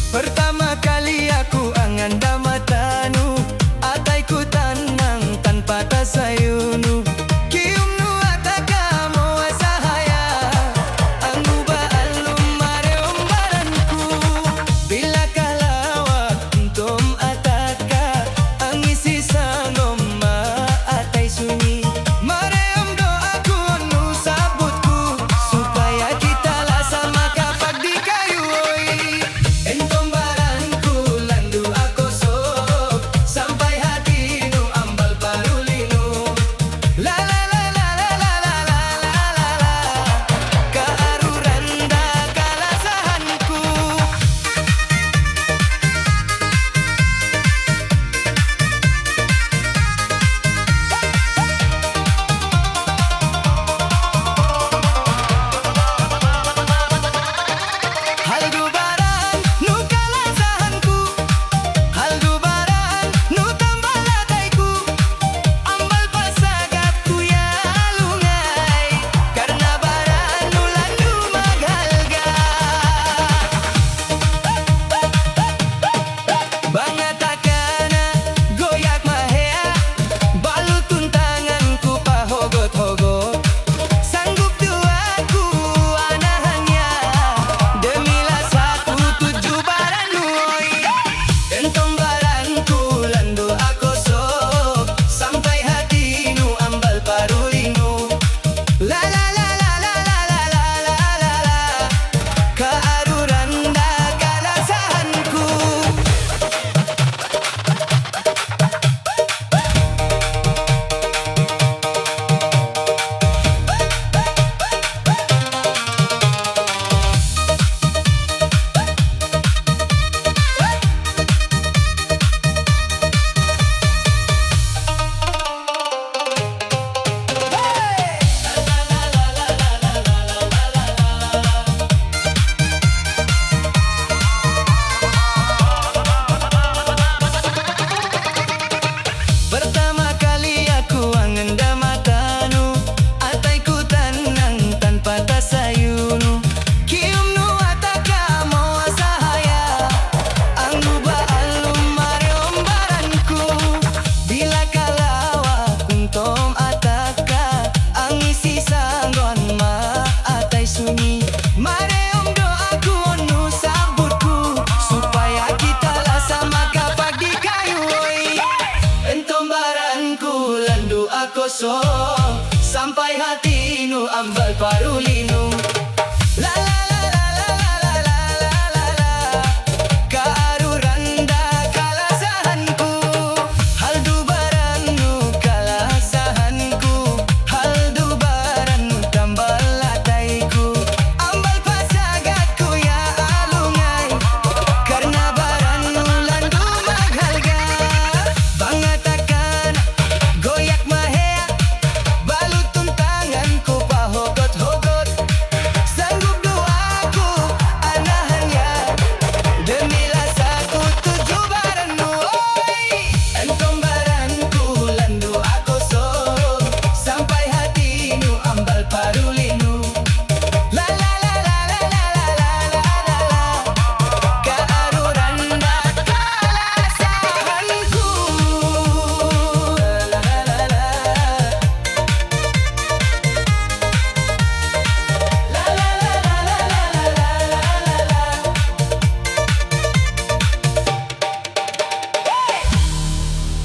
Pertama kali aku anganda matanu, ataiku tanang tanpa tasayunu. Kium nu ataka mo asahaya, anggu baalum mareom baranku. Bila kalawak untom ataka, ang isi sangom atai sunyi. Mareom doaku nu sabutku, supaya kita lah sama kapag di kayu oi. Entong baranku landu ako sok, sampai hati nu ambal parulinu. La la la la la la la la la la la, kaaruranda kalasahanku. Haldu baran nu kalasahanku, haldu baran nu tambal ataiku. Ambal pasagatku ya lungai, karena baran nu landu maghalga. Bangatakana goyak mahea, balutun tanganku pahogot-hogot. Sanggup duaku anahannya, demilah satu tujuh baran oi. Entong baranku landu ako sok, sampai hati nu ambal parulinu. La la la la la la la la la la la, kaaruranda kalasahanku. Pertama kali aku anganda matanu, ataiku tanang tanpa tasayunu. Kium nu ataka mo asahaya, anggu baalum mareom baranku. Bila kalawak untom ataka, ang isi sanggon atai sunyi. Mareom doaku nu sabutku, supaya kita lah sama kapag di kayu oi. Entong baranku landu ako sok, sampai hati nu ambal paruli.